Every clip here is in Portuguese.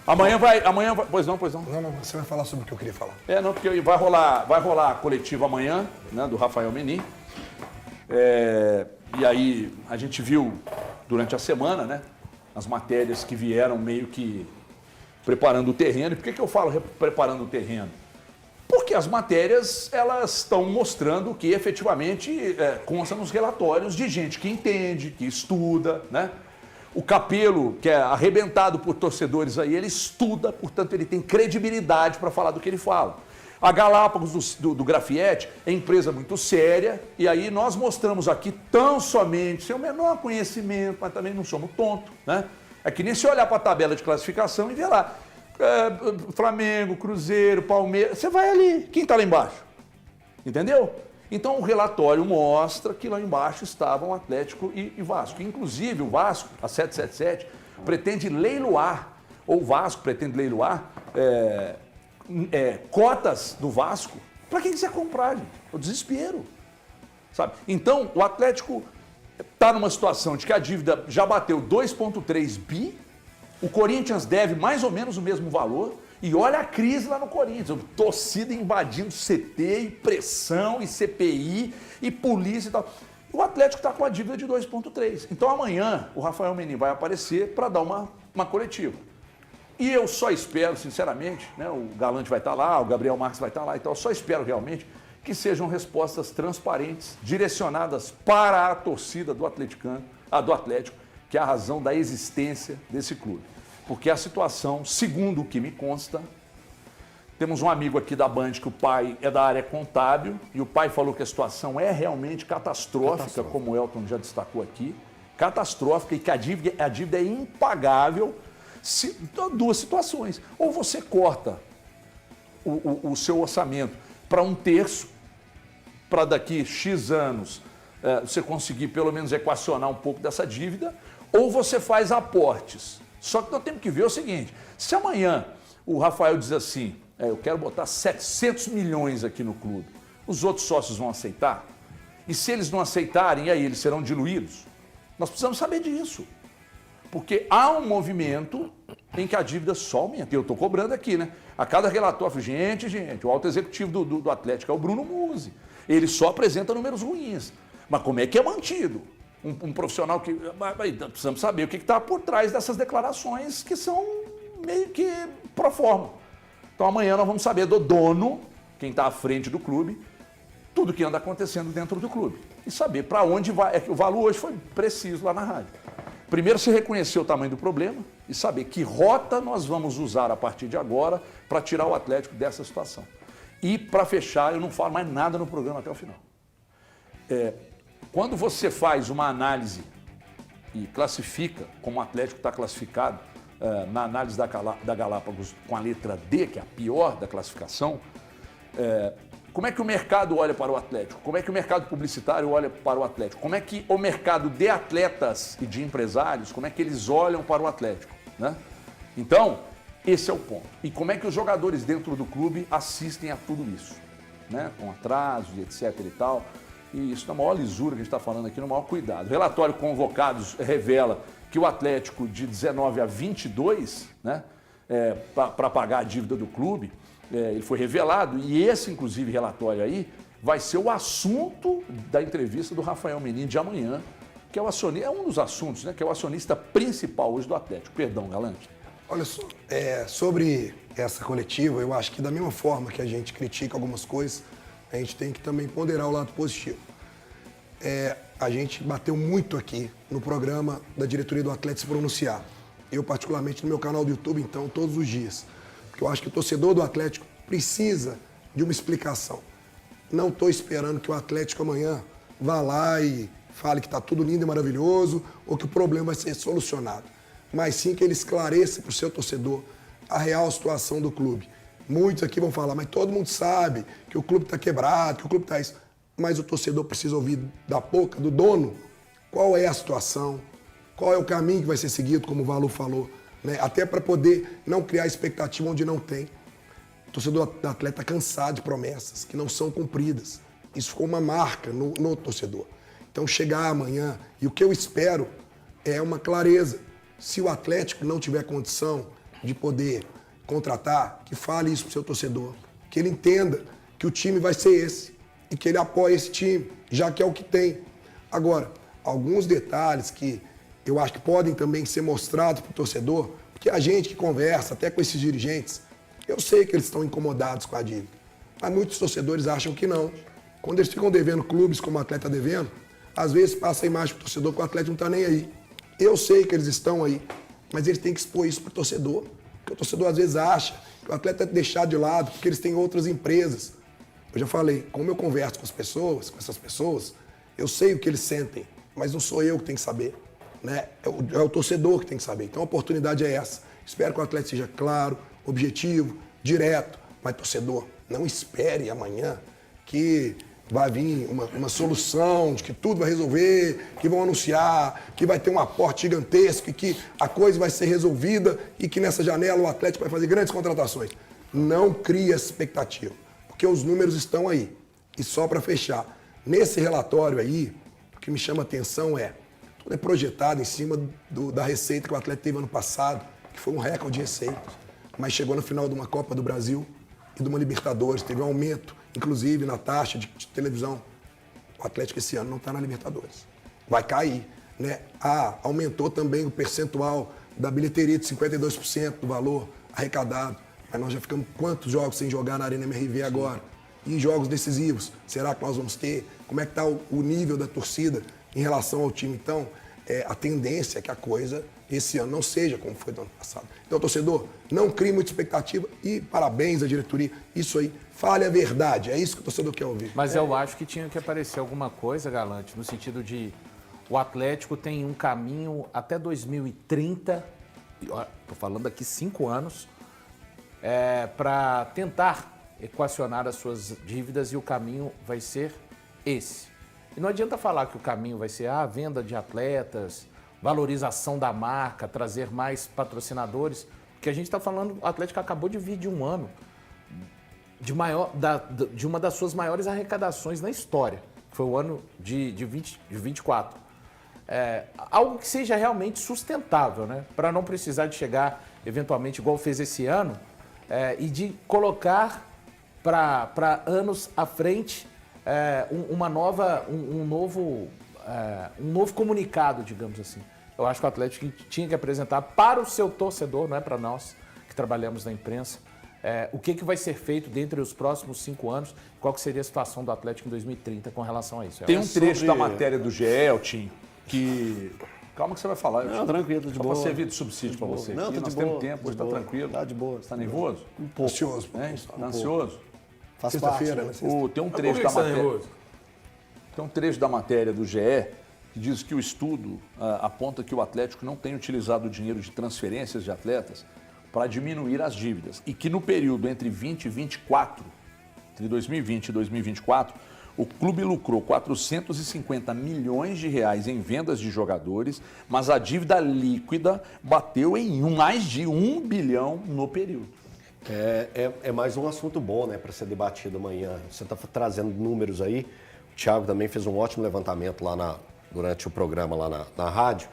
Amanhã vai... Pois não. Não, você vai falar sobre o que eu queria falar. Não, porque vai rolar a coletiva amanhã, né, do Rafael Menin. E aí a gente viu durante a semana, né, as matérias que vieram meio que preparando o terreno. E por que eu falo preparando o terreno? Porque as matérias, elas estão mostrando que efetivamente consta nos relatórios de gente que entende, que estuda, né? O Capello, que é arrebentado por torcedores aí, ele estuda, portanto ele tem credibilidade para falar do que ele fala. A Galápagos do Grafietti é empresa muito séria, e aí nós mostramos aqui tão somente, sem o menor conhecimento, mas também não somos tontos, né? É que nem se olhar para a tabela de classificação e ver lá, Flamengo, Cruzeiro, Palmeiras, você vai ali, quem está lá embaixo? Entendeu? Então o relatório mostra que lá embaixo estavam Atlético e Vasco. Inclusive o Vasco, a 777, pretende leiloar, ou o Vasco pretende leiloar, cotas do Vasco. Para quem quiser comprar, gente? É o desespero. Sabe? Então o Atlético está numa situação de que a dívida já bateu 2,3 bi, o Corinthians deve mais ou menos o mesmo valor. E olha a crise lá no Corinthians, torcida invadindo CT, e pressão, e CPI, e polícia e tal. O Atlético está com a dívida de 2,3. Então amanhã o Rafael Menin vai aparecer para dar uma coletiva. E eu só espero, sinceramente, né, o Galante vai estar lá, o Gabriel Marques vai estar lá, então eu só espero realmente que sejam respostas transparentes, direcionadas para a torcida do Atlético, que é a razão da existência desse clube. Porque a situação, segundo o que me consta, temos um amigo aqui da Band que o pai é da área contábil e o pai falou que a situação é realmente catastrófica, como o Elton já destacou aqui, catastrófica, e que a dívida é impagável. Duas situações. Ou você corta o seu orçamento para 1/3, para daqui X anos você conseguir pelo menos equacionar um pouco dessa dívida, ou você faz aportes. Só que nós temos que ver o seguinte, se amanhã o Rafael diz assim, eu quero botar 700 milhões aqui no clube, os outros sócios vão aceitar? E se eles não aceitarem, aí eles serão diluídos? Nós precisamos saber disso. Porque há um movimento em que a dívida só aumenta. E eu estou cobrando aqui, né? A cada relatório, gente, o alto executivo do Atlético é o Bruno Musi. Ele só apresenta números ruins. Mas como é que é mantido? Um profissional que... Precisamos saber o que está por trás dessas declarações que são meio que pro forma. Então amanhã nós vamos saber do dono, quem está à frente do clube, tudo que anda acontecendo dentro do clube. E saber para onde vai. É que o Valu hoje foi preciso lá na rádio. Primeiro, se reconhecer o tamanho do problema e saber que rota nós vamos usar a partir de agora para tirar o Atlético dessa situação. E para fechar, eu não falo mais nada no programa até o final. Quando você faz uma análise e classifica, como o Atlético está classificado, na análise da Galápagos com a letra D, que é a pior da classificação, como é que o mercado olha para o Atlético? Como é que o mercado publicitário olha para o Atlético? Como é que o mercado de atletas e de empresários, como é que eles olham para o Atlético, né? Então, esse é o ponto. E como é que os jogadores dentro do clube assistem a tudo isso, né? Com atrasos e etc e tal. E isso na maior lisura que a gente está falando aqui, no maior cuidado. O relatório Convocados revela que o Atlético de 19 a 22, né, para pagar a dívida do clube, ele foi revelado, e esse, inclusive, relatório aí vai ser o assunto da entrevista do Rafael Menin de amanhã, que é o acionista, é um dos assuntos, né, que é o acionista principal hoje do Atlético. Perdão, Galante. Olha só, sobre essa coletiva, eu acho que da mesma forma que a gente critica algumas coisas, a gente tem que também ponderar o lado positivo. A gente bateu muito aqui no programa da diretoria do Atlético se pronunciar. Eu, particularmente, no meu canal do YouTube, então, todos os dias. Porque eu acho que o torcedor do Atlético precisa de uma explicação. Não estou esperando que o Atlético amanhã vá lá e fale que está tudo lindo e maravilhoso ou que o problema vai ser solucionado. Mas sim que ele esclareça para o seu torcedor a real situação do clube. Muitos aqui vão falar, mas todo mundo sabe que o clube está quebrado, que o clube está isso. Mas o torcedor precisa ouvir da boca do dono qual é a situação, qual é o caminho que vai ser seguido, como o Valu falou, né? Até para poder não criar expectativa onde não tem. O torcedor do Atlético está cansado de promessas que não são cumpridas. Isso ficou uma marca no torcedor. Então chegar amanhã, e o que eu espero é uma clareza, Se o Atlético não tiver condição de poder contratar, que fale isso pro seu torcedor. Que ele entenda que o time vai ser esse e que ele apoie esse time, já que é o que tem. Agora, alguns detalhes que eu acho que podem também ser mostrados para o torcedor, porque a gente que conversa até com esses dirigentes, eu sei que eles estão incomodados com a dívida, mas muitos torcedores acham que não. Quando eles ficam devendo clubes como o Atleta está devendo, às vezes passa a imagem para o torcedor que o Atlético não está nem aí. Eu sei que eles estão aí, mas eles têm que expor isso para o torcedor. Porque o torcedor às vezes acha que o atleta é deixado de lado porque eles têm outras empresas. Eu já falei, como eu converso com as pessoas, com essas pessoas, eu sei o que eles sentem, mas não sou eu que tenho que saber, né? É o torcedor que tem que saber. Então a oportunidade é essa. Espero que o atleta seja claro, objetivo, direto. Mas torcedor, não espere amanhã que vai vir uma solução, de que tudo vai resolver, que vão anunciar, que vai ter um aporte gigantesco e que a coisa vai ser resolvida e que nessa janela o Atlético vai fazer grandes contratações. Não crie essa expectativa, porque os números estão aí. E só para fechar, nesse relatório aí, o que me chama a atenção tudo é projetado em cima da receita que o Atlético teve ano passado, que foi um recorde de receitas, mas chegou no final de uma Copa do Brasil e de uma Libertadores, teve um aumento, inclusive na taxa de televisão. O Atlético esse ano não está na Libertadores. Vai cair, né? Aumentou também o percentual da bilheteria de 52% do valor arrecadado. Mas nós já ficamos quantos jogos sem jogar na Arena MRV agora? E jogos decisivos, será que nós vamos ter? Como é que está o nível da torcida em relação ao time? Então, a tendência é que a coisa esse ano não seja como foi do ano passado. Então, torcedor, não crie muita expectativa e parabéns à diretoria. Isso aí, fale a verdade. É isso que o torcedor quer ouvir. Mas eu acho que tinha que aparecer alguma coisa, Galante, no sentido de o Atlético tem um caminho até 2030, estou falando aqui 5 anos, para tentar equacionar as suas dívidas e o caminho vai ser esse. E não adianta falar que o caminho vai ser a venda de atletas, valorização da marca, trazer mais patrocinadores, porque a gente está falando, o Atlético acabou de vir de um ano de uma das suas maiores arrecadações na história, que foi o ano de 24. Algo que seja realmente sustentável, né? Para não precisar de chegar, eventualmente, igual fez esse ano, e de colocar para anos à frente um novo comunicado, digamos assim. Eu acho que o Atlético tinha que apresentar para o seu torcedor, não é para nós que trabalhamos na imprensa, o que vai ser feito dentro dos próximos 5 anos, qual que seria a situação do Atlético em 2030 com relação a isso. Tem um trecho da matéria do GE, Eltim, que... Calma que você vai falar. Não, tranquilo, de boa. Só para servir de subsídio para você. Não, aqui. Nós temos tempo, hoje está tranquilo. Tá de boa. Você está nervoso? Um pouco. Ansioso. Está ansioso? Faz parte. Sexta-feira, né? Tem um trecho da matéria. Tem um trecho da matéria do GE que diz que o estudo aponta que o Atlético não tem utilizado o dinheiro de transferências de atletas para diminuir as dívidas e que no período entre 2020 e 2024, o clube lucrou 450 milhões de reais em vendas de jogadores, mas a dívida líquida bateu em mais de 1 bilhão no período. É mais um assunto bom, né, para ser debatido amanhã. Você está trazendo números aí. O Thiago também fez um ótimo levantamento lá durante o programa lá na rádio,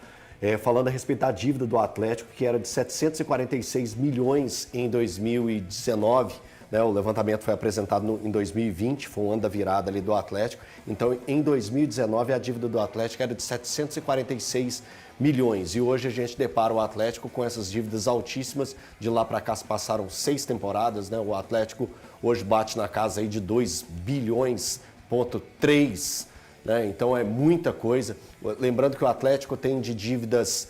falando a respeito da dívida do Atlético, que era de 746 milhões em 2019. Né, o levantamento foi apresentado em 2020, foi um ano da virada ali do Atlético. Então, em 2019, a dívida do Atlético era de 746 milhões. E hoje a gente depara o Atlético com essas dívidas altíssimas. De lá para cá se passaram 6 temporadas. Né? O Atlético hoje bate na casa aí de 2 bilhões,3. Né? Então é muita coisa. Lembrando que o Atlético tem de dívidas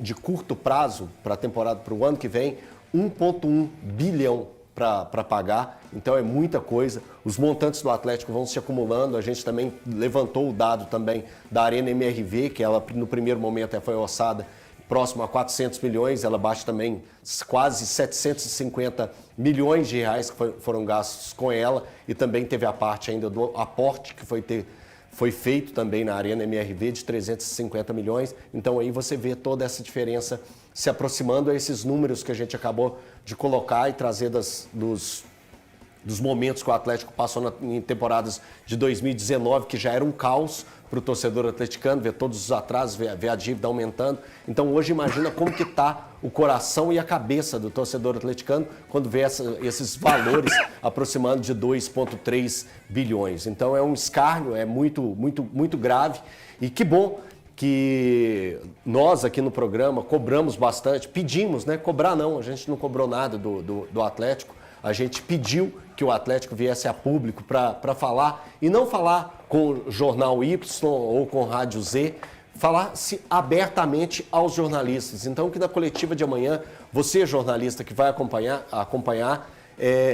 de curto prazo para a temporada, para o ano que vem, 1,1 bilhão para pagar, então é muita coisa. Os montantes do Atlético vão se acumulando. A gente também levantou o dado também da Arena MRV, que ela no primeiro momento foi orçada próximo a 400 milhões, ela bate também quase 750 milhões de reais que foram gastos com ela, e também teve a parte ainda do aporte que foi feito também na Arena MRV de 350 milhões. Então aí você vê toda essa diferença se aproximando a esses números que a gente acabou de colocar e trazer dos dos momentos que o Atlético passou em temporadas de 2019, que já era um caos para o torcedor atleticano, ver todos os atrasos, ver a dívida aumentando. Então hoje imagina como que está o coração e a cabeça do torcedor atleticano quando vê esses valores aproximando de 2,3 bilhões. Então é um escárnio, é muito, muito, muito grave. E que bom que nós aqui no programa cobramos bastante, pedimos, né? Cobrar não, a gente não cobrou nada do Atlético. A gente pediu que o Atlético viesse a público para falar, e não falar com o Jornal Y ou com o Rádio Z, falar-se abertamente aos jornalistas. Então, que na coletiva de amanhã, você, jornalista que vai acompanhar,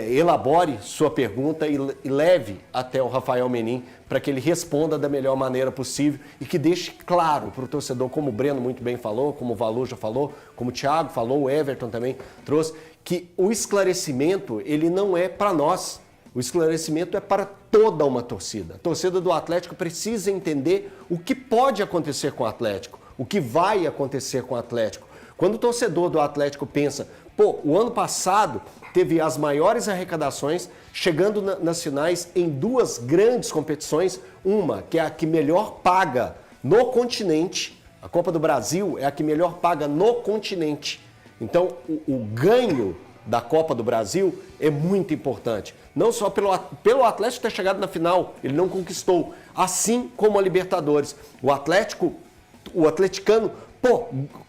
elabore sua pergunta e leve até o Rafael Menin para que ele responda da melhor maneira possível e que deixe claro para o torcedor, como o Breno muito bem falou, como o Valu já falou, como o Thiago falou, o Everton também trouxe, que o esclarecimento, ele não é para nós. O esclarecimento é para toda uma torcida. A torcida do Atlético precisa entender o que pode acontecer com o Atlético, o que vai acontecer com o Atlético. Quando o torcedor do Atlético pensa, o ano passado teve as maiores arrecadações, chegando nas finais em 2 grandes competições, uma que é a que melhor paga no continente, a Copa do Brasil é a que melhor paga no continente. Então, o ganho da Copa do Brasil é muito importante. Não só pelo Atlético ter chegado na final, ele não conquistou, assim como a Libertadores. O atleticano,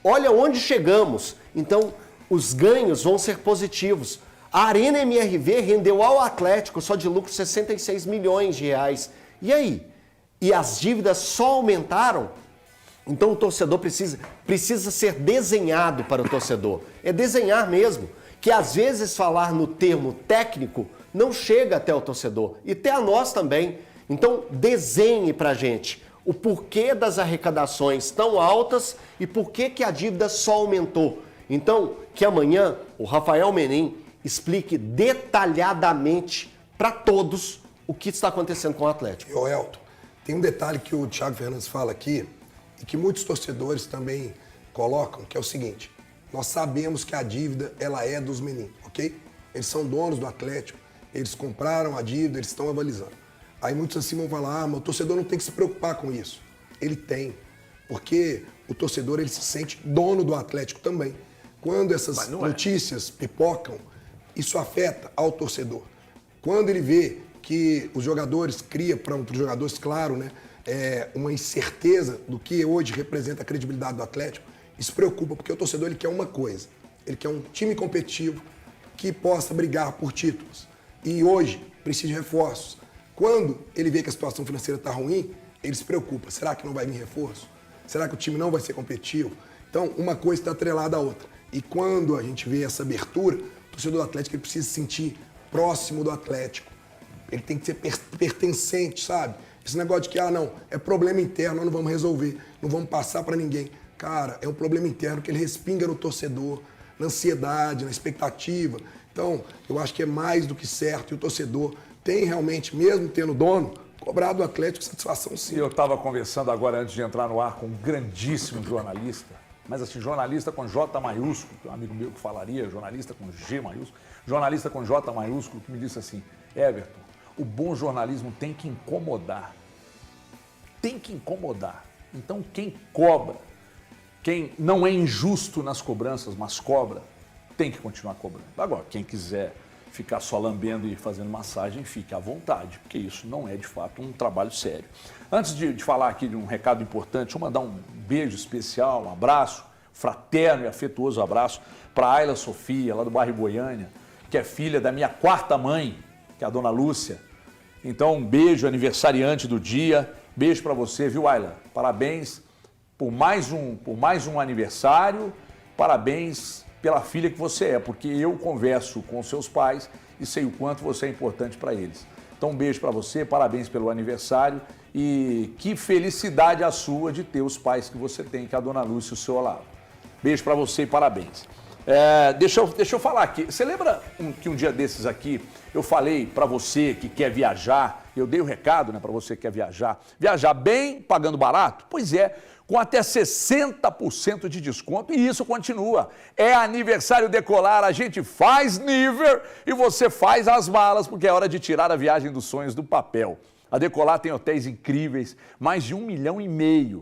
olha onde chegamos. Então, os ganhos vão ser positivos. A Arena MRV rendeu ao Atlético só de lucro 66 milhões de reais. E aí? E as dívidas só aumentaram? Então o torcedor precisa ser desenhado para o torcedor. É desenhar mesmo. Que às vezes falar no termo técnico não chega até o torcedor. E até a nós também. Então desenhe para a gente o porquê das arrecadações tão altas e por que a dívida só aumentou. Então, que amanhã o Rafael Menin explique detalhadamente para todos o que está acontecendo com o Atlético. E, Elton, tem um detalhe que o Thiago Fernandes fala aqui e que muitos torcedores também colocam, que é o seguinte: nós sabemos que a dívida ela é dos meninos, ok? Eles são donos do Atlético, eles compraram a dívida, eles estão avalizando. Aí muitos assim vão falar, mas o torcedor não tem que se preocupar com isso. Ele tem, porque o torcedor ele se sente dono do Atlético também. Quando essas notícias pipocam, isso afeta ao torcedor. Quando ele vê que os jogadores criam para os jogadores, claro, né, uma incerteza do que hoje representa a credibilidade do Atlético, isso preocupa, porque o torcedor ele quer uma coisa, ele quer um time competitivo que possa brigar por títulos. E hoje precisa de reforços. Quando ele vê que a situação financeira está ruim, ele se preocupa. Será que não vai vir reforço? Será que o time não vai ser competitivo? Então, uma coisa está atrelada à outra. E quando a gente vê essa abertura, o torcedor do Atlético ele precisa se sentir próximo do Atlético. Ele tem que ser pertencente, sabe? Esse negócio de que, não, é problema interno, nós não vamos resolver, não vamos passar para ninguém. Cara, é um problema interno que ele respinga no torcedor, na ansiedade, na expectativa. Então, eu acho que é mais do que certo e o torcedor tem realmente, mesmo tendo dono, cobrado do Atlético satisfação sim. Eu estava conversando agora, antes de entrar no ar, com um grandíssimo jornalista, mas assim, jornalista com J maiúsculo, que é um amigo meu que falaria, jornalista com G maiúsculo, jornalista com J maiúsculo, que me disse assim: Everton, o bom jornalismo tem que incomodar. Tem que incomodar. Então quem cobra, quem não é injusto nas cobranças, mas cobra, tem que continuar cobrando. Agora, quem quiser ficar só lambendo e fazendo massagem, fique à vontade, porque isso não é, de fato, um trabalho sério. Antes de falar aqui de um recado importante, deixa eu mandar um beijo especial, um abraço, fraterno e afetuoso abraço para a Ayla Sofia, lá do bairro Goiânia, que é filha da minha 4ª mãe, que é a dona Lúcia. Então, um beijo, aniversariante do dia, beijo para você, viu, Ayla? Parabéns por mais um aniversário, parabéns pela filha que você é, porque eu converso com seus pais e sei o quanto você é importante para eles. Então, um beijo para você, parabéns pelo aniversário e que felicidade a sua de ter os pais que você tem, que é a dona Lúcia e o seu Olavo. Beijo para você e parabéns. Deixa eu falar aqui. Você lembra que um dia desses aqui eu falei para você que quer viajar, Eu dei o recado, né, para você que quer viajar. Viajar bem, pagando barato? Pois é, com até 60% de desconto e isso continua. É aniversário Decolar, a gente faz nível e você faz as malas porque é hora de tirar a viagem dos sonhos do papel. A Decolar tem hotéis incríveis, mais de 1,5 milhão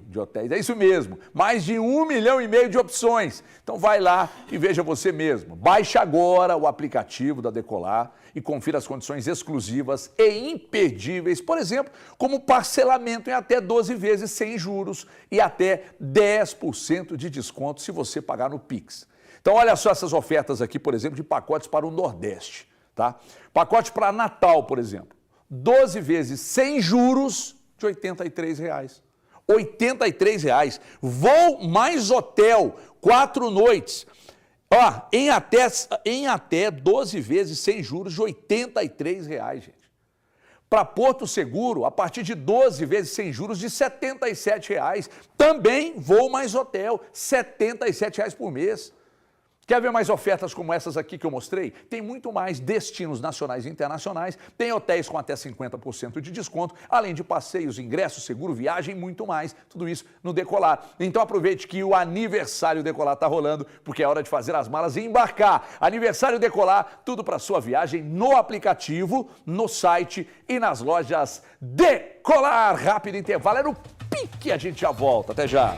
de hotéis. É isso mesmo, mais de 1,5 milhão de opções. Então vai lá e veja você mesmo. Baixe agora o aplicativo da Decolar e confira as condições exclusivas e imperdíveis, por exemplo, como parcelamento em até 12 vezes sem juros e até 10% de desconto se você pagar no Pix. Então olha só essas ofertas aqui, por exemplo, de pacotes para o Nordeste, tá? Pacote para Natal, por exemplo. 12 vezes sem juros de R$ 83. R$ 83. Voo mais hotel, 4 noites. Ó, em até 12 vezes sem juros de R$ 83, gente. Para Porto Seguro, a partir de 12 vezes sem juros de R$ 77. Também voo mais hotel, R$ 77 por mês. Quer ver mais ofertas como essas aqui que eu mostrei? Tem muito mais destinos nacionais e internacionais, tem hotéis com até 50% de desconto, além de passeios, ingressos, seguro, viagem e muito mais. Tudo isso no Decolar. Então aproveite que o aniversário Decolar está rolando, porque é hora de fazer as malas e embarcar. Aniversário Decolar, tudo para sua viagem no aplicativo, no site e nas lojas Decolar. Rápido intervalo, é no pique, a gente já volta. Até já.